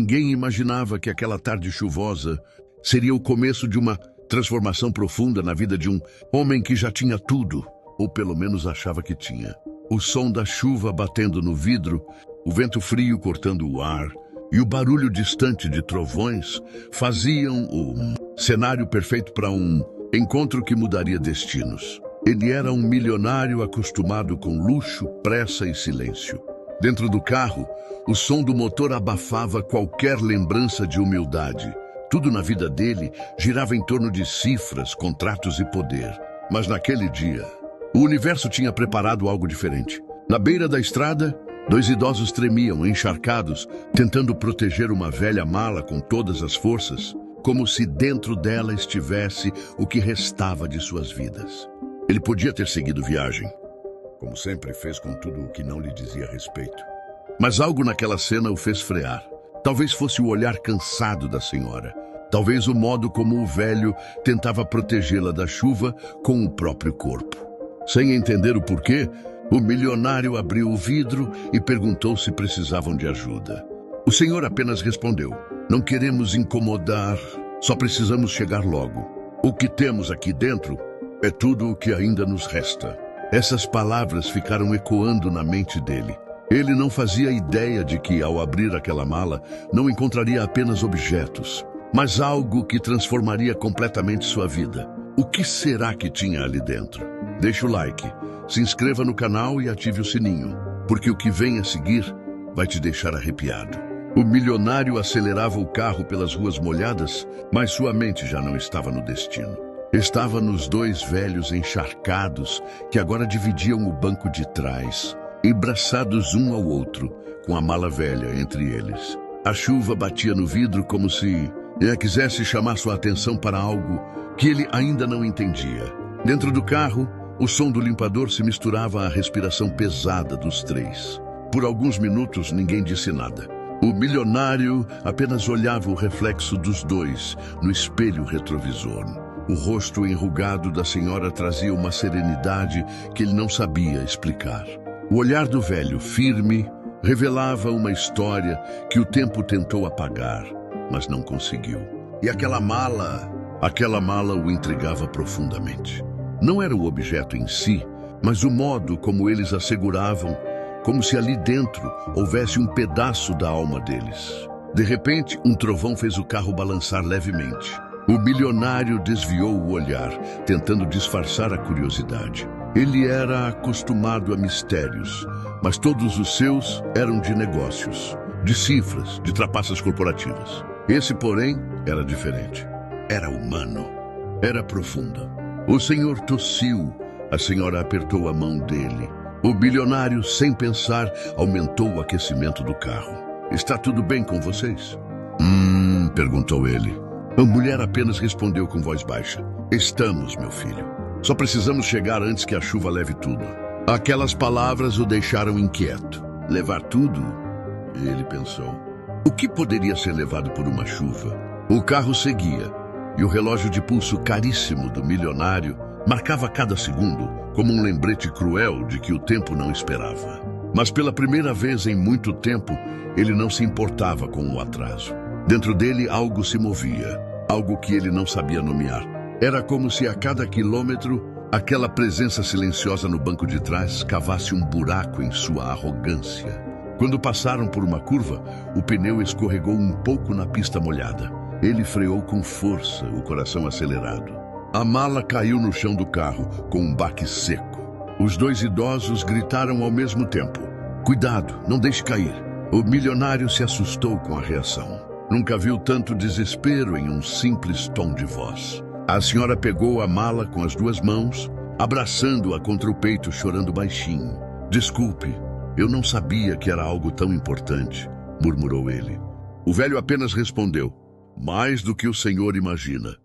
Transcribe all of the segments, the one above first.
Ninguém imaginava que aquela tarde chuvosa seria o começo de uma transformação profunda na vida de um homem que já tinha tudo, ou pelo menos achava que tinha. O som da chuva batendo no vidro, o vento frio cortando o ar e o barulho distante de trovões faziam o cenário perfeito para um encontro que mudaria destinos. Ele era um milionário acostumado com luxo, pressa e silêncio. Dentro do carro, o som do motor abafava qualquer lembrança de humildade. Tudo na vida dele girava em torno de cifras, contratos e poder. Mas naquele dia, o universo tinha preparado algo diferente. Na beira da estrada, dois idosos tremiam, encharcados, tentando proteger uma velha mala com todas as forças, como se dentro dela estivesse o que restava de suas vidas. Ele podia ter seguido viagem, como sempre fez com tudo o que não lhe dizia respeito. Mas algo naquela cena o fez frear. Talvez fosse o olhar cansado da senhora. Talvez o modo como o velho tentava protegê-la da chuva com o próprio corpo. Sem entender o porquê, o milionário abriu o vidro e perguntou se precisavam de ajuda. O senhor apenas respondeu: "Não queremos incomodar, só precisamos chegar logo. O que temos aqui dentro é tudo o que ainda nos resta." Essas palavras ficaram ecoando na mente dele. Ele não fazia ideia de que, ao abrir aquela mala, não encontraria apenas objetos, mas algo que transformaria completamente sua vida. O que será que tinha ali dentro? Deixe o like, se inscreva no canal e ative o sininho, porque o que vem a seguir vai te deixar arrepiado. O milionário acelerava o carro pelas ruas molhadas, mas sua mente já não estava no destino. Estava nos dois velhos encharcados que agora dividiam o banco de trás, embraçados um ao outro, com a mala velha entre eles. A chuva batia no vidro como se quisesse chamar sua atenção para algo que ele ainda não entendia. Dentro do carro, o som do limpador se misturava à respiração pesada dos três. Por alguns minutos, ninguém disse nada. O milionário apenas olhava o reflexo dos dois no espelho retrovisor. O rosto enrugado da senhora trazia uma serenidade que ele não sabia explicar. O olhar do velho, firme, revelava uma história que o tempo tentou apagar, mas não conseguiu. E aquela mala o intrigava profundamente. Não era o objeto em si, mas o modo como eles a seguravam, como se ali dentro houvesse um pedaço da alma deles. De repente, um trovão fez o carro balançar levemente. O milionário desviou o olhar, tentando disfarçar a curiosidade. Ele era acostumado a mistérios, mas todos os seus eram de negócios, de cifras, de trapaças corporativas. Esse, porém, era diferente. Era humano. Era profundo. O senhor tossiu. A senhora apertou a mão dele. O bilionário, sem pensar, aumentou o aquecimento do carro. "Está tudo bem com vocês?" Perguntou ele. A mulher apenas respondeu com voz baixa: "Estamos, meu filho. Só precisamos chegar antes que a chuva leve tudo." Aquelas palavras o deixaram inquieto. Levar tudo? Ele pensou. O que poderia ser levado por uma chuva? O carro seguia, e o relógio de pulso caríssimo do milionário marcava cada segundo como um lembrete cruel de que o tempo não esperava. Mas pela primeira vez em muito tempo, ele não se importava com o atraso. Dentro dele algo se movia, algo que ele não sabia nomear. Era como se a cada quilômetro, aquela presença silenciosa no banco de trás cavasse um buraco em sua arrogância. Quando passaram por uma curva, o pneu escorregou um pouco na pista molhada. Ele freou com força, o coração acelerado. A mala caiu no chão do carro, com um baque seco. Os dois idosos gritaram ao mesmo tempo: "Cuidado, não deixe cair." O milionário se assustou com a reação. Nunca viu tanto desespero em um simples tom de voz. A senhora pegou a mala com as duas mãos, abraçando-a contra o peito, chorando baixinho. "Desculpe, eu não sabia que era algo tão importante", murmurou ele. O velho apenas respondeu: "Mais do que o senhor imagina."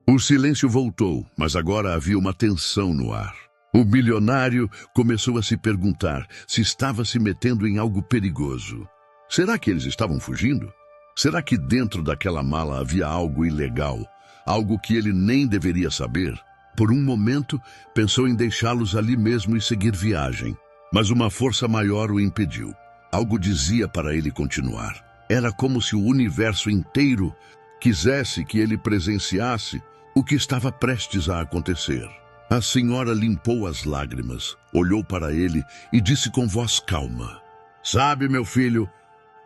O silêncio voltou, mas agora havia uma tensão no ar. O milionário começou a se perguntar se estava se metendo em algo perigoso. Será que eles estavam fugindo? Será que dentro daquela mala havia algo ilegal? Algo que ele nem deveria saber? Por um momento, pensou em deixá-los ali mesmo e seguir viagem. Mas uma força maior o impediu. Algo dizia para ele continuar. Era como se o universo inteiro quisesse que ele presenciasse o que estava prestes a acontecer. A senhora limpou as lágrimas, olhou para ele e disse com voz calma: "Sabe, meu filho,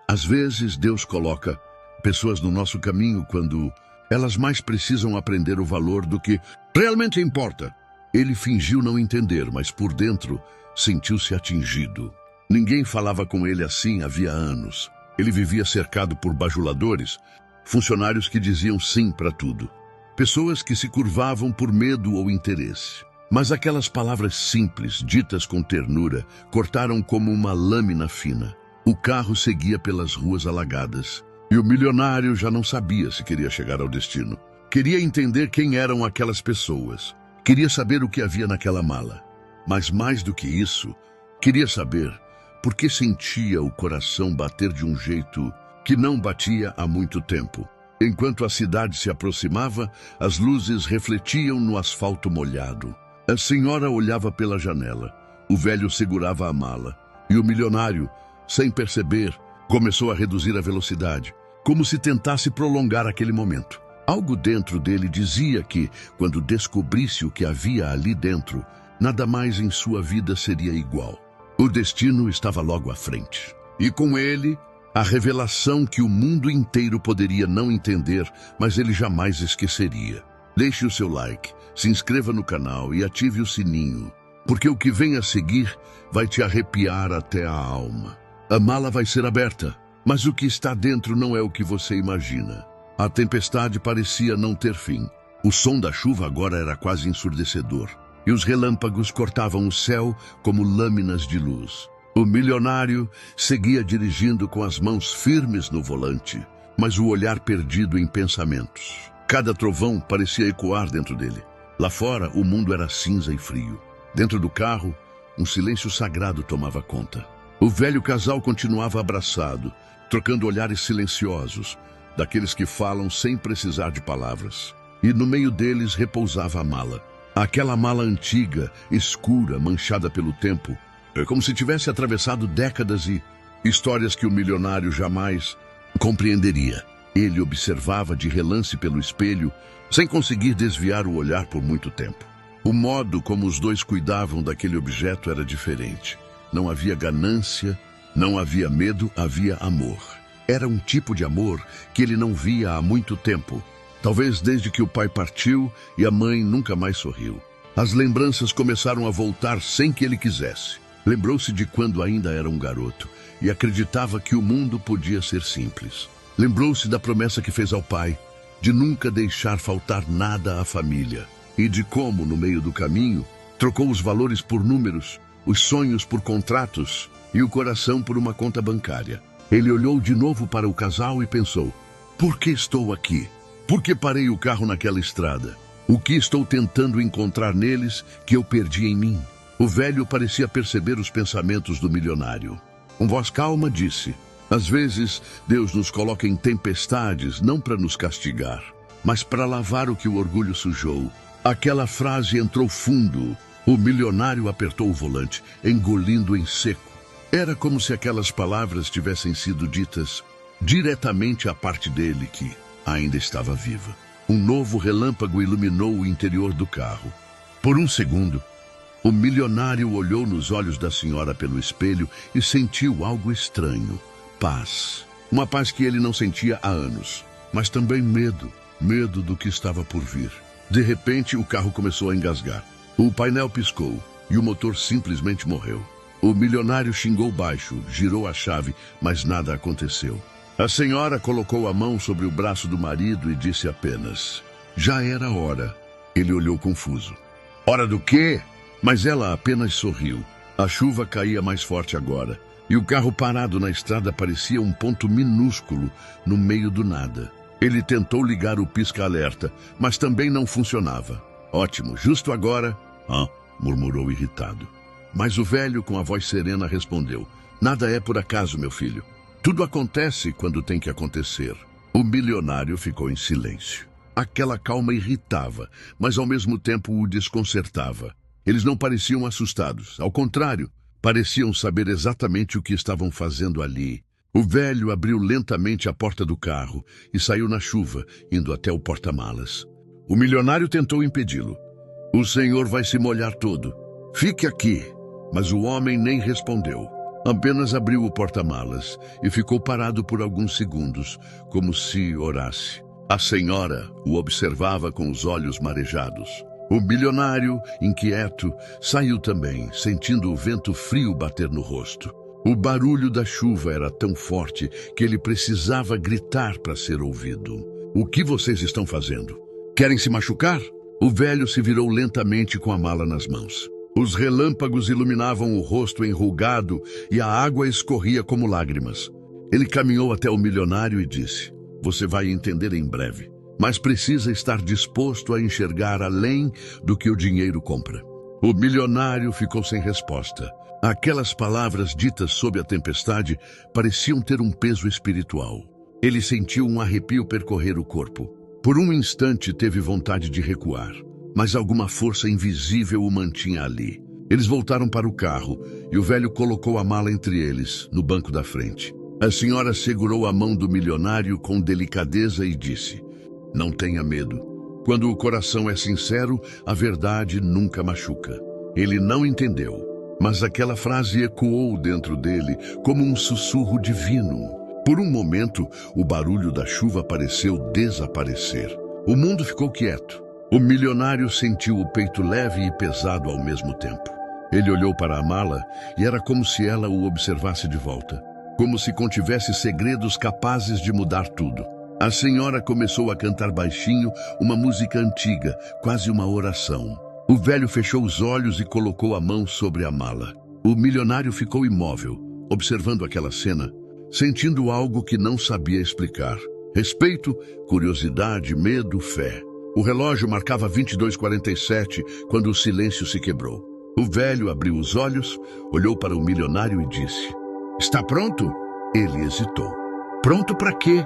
às vezes Deus coloca pessoas no nosso caminho quando elas mais precisam aprender o valor do que realmente importa." Ele fingiu não entender, mas por dentro sentiu-se atingido. Ninguém falava com ele assim havia anos. Ele vivia cercado por bajuladores, funcionários que diziam sim para tudo. Pessoas que se curvavam por medo ou interesse. Mas aquelas palavras simples, ditas com ternura, cortaram como uma lâmina fina. O carro seguia pelas ruas alagadas. E o milionário já não sabia se queria chegar ao destino. Queria entender quem eram aquelas pessoas. Queria saber o que havia naquela mala. Mas mais do que isso, queria saber por que sentia o coração bater de um jeito que não batia há muito tempo. Enquanto a cidade se aproximava, as luzes refletiam no asfalto molhado. A senhora olhava pela janela. O velho segurava a mala. E o milionário, sem perceber, começou a reduzir a velocidade, como se tentasse prolongar aquele momento. Algo dentro dele dizia que, quando descobrisse o que havia ali dentro, nada mais em sua vida seria igual. O destino estava logo à frente. E com ele, a revelação que o mundo inteiro poderia não entender, mas ele jamais esqueceria. Deixe o seu like, se inscreva no canal e ative o sininho, porque o que vem a seguir vai te arrepiar até a alma. A mala vai ser aberta, mas o que está dentro não é o que você imagina. A tempestade parecia não ter fim. O som da chuva agora era quase ensurdecedor, e os relâmpagos cortavam o céu como lâminas de luz. O milionário seguia dirigindo com as mãos firmes no volante, mas o olhar perdido em pensamentos. Cada trovão parecia ecoar dentro dele. Lá fora, o mundo era cinza e frio. Dentro do carro, um silêncio sagrado tomava conta. O velho casal continuava abraçado, trocando olhares silenciosos, daqueles que falam sem precisar de palavras. E no meio deles repousava a mala. Aquela mala antiga, escura, manchada pelo tempo, como se tivesse atravessado décadas e histórias que o milionário jamais compreenderia. Ele observava de relance pelo espelho, sem conseguir desviar o olhar por muito tempo. O modo como os dois cuidavam daquele objeto era diferente. Não havia ganância, não havia medo, havia amor. Era um tipo de amor que ele não via há muito tempo. Talvez desde que o pai partiu e a mãe nunca mais sorriu. As lembranças começaram a voltar sem que ele quisesse. Lembrou-se de quando ainda era um garoto e acreditava que o mundo podia ser simples. Lembrou-se da promessa que fez ao pai, de nunca deixar faltar nada à família, e de como, no meio do caminho, trocou os valores por números, os sonhos por contratos e o coração por uma conta bancária. Ele olhou de novo para o casal e pensou: por que estou aqui? Por que parei o carro naquela estrada? O que estou tentando encontrar neles que eu perdi em mim? O velho parecia perceber os pensamentos do milionário. Com voz calma disse: às vezes, Deus nos coloca em tempestades não para nos castigar, mas para lavar o que o orgulho sujou. Aquela frase entrou fundo. O milionário apertou o volante, engolindo em seco. Era como se aquelas palavras tivessem sido ditas diretamente à parte dele que ainda estava viva. Um novo relâmpago iluminou o interior do carro. Por um segundo, o milionário olhou nos olhos da senhora pelo espelho e sentiu algo estranho. Paz. Uma paz que ele não sentia há anos. Mas também medo. Medo do que estava por vir. De repente, o carro começou a engasgar. O painel piscou e o motor simplesmente morreu. O milionário xingou baixo, girou a chave, mas nada aconteceu. A senhora colocou a mão sobre o braço do marido e disse apenas: já era hora. Ele olhou confuso. Hora do quê? Mas ela apenas sorriu. A chuva caía mais forte agora, e o carro parado na estrada parecia um ponto minúsculo no meio do nada. Ele tentou ligar o pisca-alerta, mas também não funcionava. Ótimo, justo agora... murmurou irritado. Mas o velho, com a voz serena, respondeu: nada é por acaso, meu filho. Tudo acontece quando tem que acontecer. O milionário ficou em silêncio. Aquela calma irritava, mas ao mesmo tempo o desconcertava. Eles não pareciam assustados. Ao contrário, pareciam saber exatamente o que estavam fazendo ali, O velho abriu lentamente a porta do carro e saiu na chuva, indo até o porta-malas. O milionário tentou impedi-lo. O senhor vai se molhar todo. Fique aqui. Mas o homem nem respondeu. Apenas abriu o porta-malas e ficou parado por alguns segundos, como se orasse. A senhora o observava com os olhos marejados. O milionário, inquieto, saiu também, sentindo o vento frio bater no rosto. O barulho da chuva era tão forte que ele precisava gritar para ser ouvido. O que vocês estão fazendo? Querem se machucar? O velho se virou lentamente com a mala nas mãos. Os relâmpagos iluminavam o rosto enrugado e a água escorria como lágrimas. Ele caminhou até o milionário e disse: "Você vai entender em breve, mas precisa estar disposto a enxergar além do que o dinheiro compra." O milionário ficou sem resposta. Aquelas palavras ditas sob a tempestade pareciam ter um peso espiritual. Ele sentiu um arrepio percorrer o corpo. Por um instante teve vontade de recuar, mas alguma força invisível o mantinha ali. Eles voltaram para o carro e o velho colocou a mala entre eles, no banco da frente. A senhora segurou a mão do milionário com delicadeza e disse: "Não tenha medo. Quando o coração é sincero, a verdade nunca machuca." Ele não entendeu, mas aquela frase ecoou dentro dele como um sussurro divino. Por um momento, o barulho da chuva pareceu desaparecer. O mundo ficou quieto. O milionário sentiu o peito leve e pesado ao mesmo tempo. Ele olhou para a mala e era como se ela o observasse de volta, como se contivesse segredos capazes de mudar tudo. A senhora começou a cantar baixinho uma música antiga, quase uma oração. O velho fechou os olhos e colocou a mão sobre a mala. O milionário ficou imóvel, observando aquela cena, sentindo algo que não sabia explicar. Respeito, curiosidade, medo, fé. O relógio marcava 22h47 quando o silêncio se quebrou. O velho abriu os olhos, olhou para o milionário e disse: "Está pronto?" Ele hesitou. "Pronto para quê?"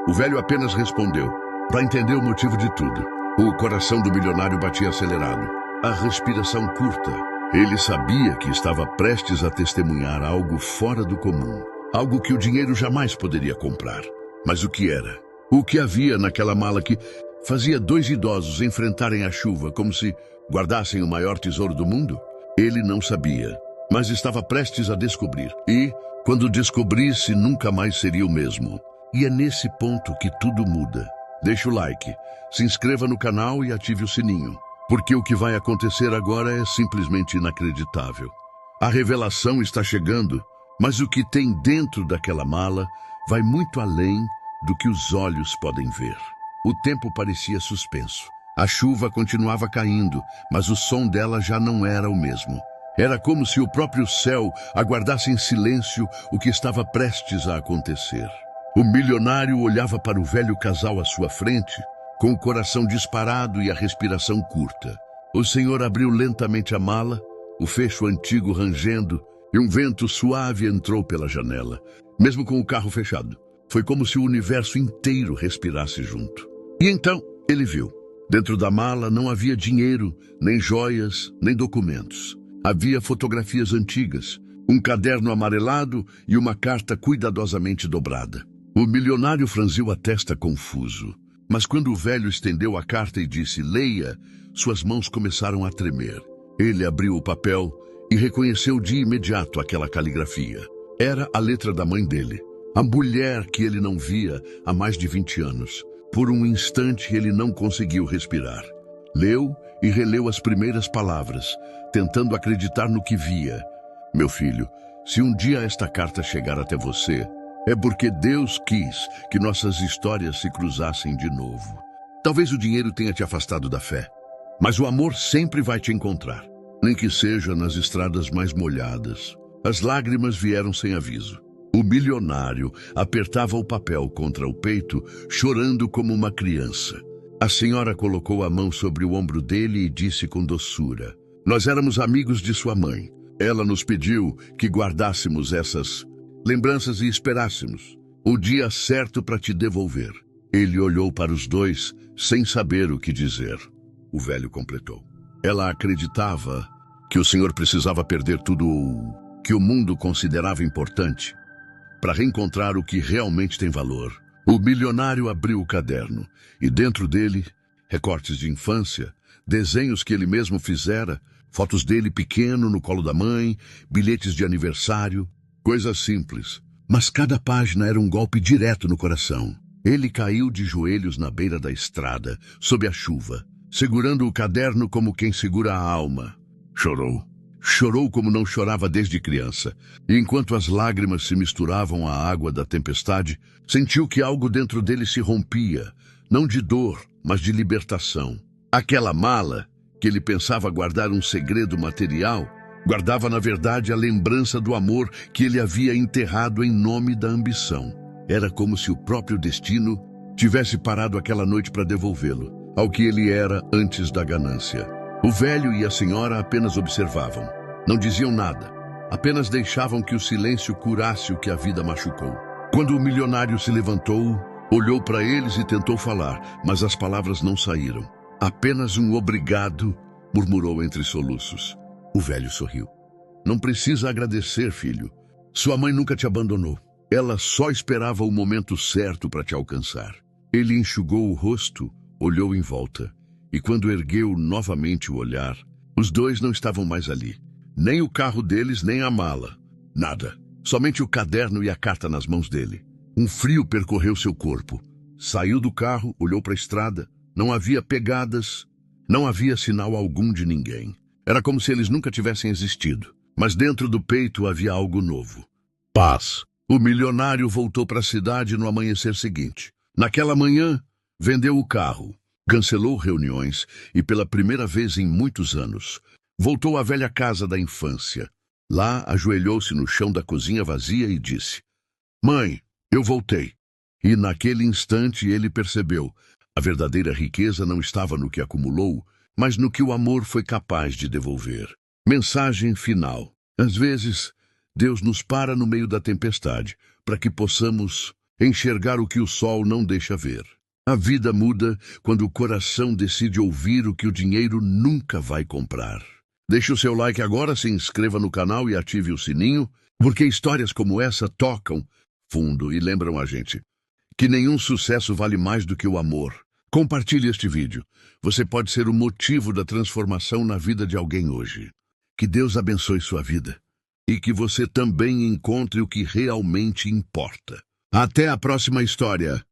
O velho apenas respondeu: "Para entender o motivo de tudo." O coração do milionário batia acelerado, a respiração curta. Ele sabia que estava prestes a testemunhar algo fora do comum, algo que o dinheiro jamais poderia comprar. Mas o que era? O que havia naquela mala que fazia dois idosos enfrentarem a chuva como se guardassem o maior tesouro do mundo? Ele não sabia, mas estava prestes a descobrir. E, quando descobrisse, nunca mais seria o mesmo. E é nesse ponto que tudo muda. Deixe o like, se inscreva no canal e ative o sininho, porque o que vai acontecer agora é simplesmente inacreditável. A revelação está chegando, mas o que tem dentro daquela mala vai muito além do que os olhos podem ver. O tempo parecia suspenso. A chuva continuava caindo, mas o som dela já não era o mesmo. Era como se o próprio céu aguardasse em silêncio o que estava prestes a acontecer. O milionário olhava para o velho casal à sua frente, com o coração disparado e a respiração curta. O senhor abriu lentamente a mala, o fecho antigo rangendo, e um vento suave entrou pela janela, mesmo com o carro fechado. Foi como se o universo inteiro respirasse junto. E então ele viu. Dentro da mala não havia dinheiro, nem joias, nem documentos. Havia fotografias antigas, um caderno amarelado e uma carta cuidadosamente dobrada. O milionário franziu a testa confuso, mas quando o velho estendeu a carta e disse "leia", suas mãos começaram a tremer. Ele abriu o papel e reconheceu de imediato aquela caligrafia. Era a letra da mãe dele, a mulher que ele não via há mais de 20 anos. Por um instante ele não conseguiu respirar. Leu e releu as primeiras palavras, tentando acreditar no que via. "Meu filho, se um dia esta carta chegar até você, é porque Deus quis que nossas histórias se cruzassem de novo. Talvez o dinheiro tenha te afastado da fé, mas o amor sempre vai te encontrar, nem que seja nas estradas mais molhadas." As lágrimas vieram sem aviso. O milionário apertava o papel contra o peito, chorando como uma criança. A senhora colocou a mão sobre o ombro dele e disse com doçura: "Nós éramos amigos de sua mãe. Ela nos pediu que guardássemos essas lembranças e esperássemos o dia certo para te devolver." Ele olhou para os dois, sem saber o que dizer. O velho completou: "Ela acreditava que o senhor precisava perder tudo o que o mundo considerava importante, para reencontrar o que realmente tem valor. O milionário abriu o caderno e dentro dele, recortes de infância, desenhos que ele mesmo fizera, fotos dele pequeno no colo da mãe, bilhetes de aniversário, coisas simples. Mas cada página era um golpe direto no coração. Ele caiu de joelhos na beira da estrada, sob a chuva, segurando o caderno como quem segura a alma. Chorou. Chorou como não chorava desde criança. E enquanto as lágrimas se misturavam à água da tempestade, sentiu que algo dentro dele se rompia, não de dor, mas de libertação. Aquela mala, que ele pensava guardar um segredo material, guardava na verdade a lembrança do amor que ele havia enterrado em nome da ambição. Era como se o próprio destino tivesse parado aquela noite para devolvê-lo ao que ele era antes da ganância. O velho e a senhora apenas observavam. Não diziam nada. Apenas deixavam que o silêncio curasse o que a vida machucou. Quando o milionário se levantou, olhou para eles e tentou falar, mas as palavras não saíram. Apenas um obrigado, murmurou entre soluços. O velho sorriu. Não precisa agradecer, filho. Sua mãe nunca te abandonou. Ela só esperava o momento certo para te alcançar. Ele enxugou o rosto, olhou em volta. E quando ergueu novamente o olhar, os dois não estavam mais ali. Nem o carro deles, nem a mala. Nada. Somente o caderno e a carta nas mãos dele. Um frio percorreu seu corpo. Saiu do carro, olhou para a estrada. Não havia pegadas, não havia sinal algum de ninguém. Era como se eles nunca tivessem existido. Mas dentro do peito havia algo novo. Paz. O milionário voltou para a cidade no amanhecer seguinte. Naquela manhã, vendeu o carro. Cancelou reuniões e, pela primeira vez em muitos anos, voltou à velha casa da infância. Lá, ajoelhou-se no chão da cozinha vazia e disse: Mãe, eu voltei. E naquele instante ele percebeu: a verdadeira riqueza não estava no que acumulou, mas no que o amor foi capaz de devolver. Mensagem final. Às vezes, Deus nos para no meio da tempestade, para que possamos enxergar o que o sol não deixa ver. A vida muda quando o coração decide ouvir o que o dinheiro nunca vai comprar. Deixe o seu like agora, se inscreva no canal e ative o sininho, porque histórias como essa tocam fundo e lembram a gente que nenhum sucesso vale mais do que o amor. Compartilhe este vídeo. Você pode ser o motivo da transformação na vida de alguém hoje. Que Deus abençoe sua vida e que você também encontre o que realmente importa. Até a próxima história.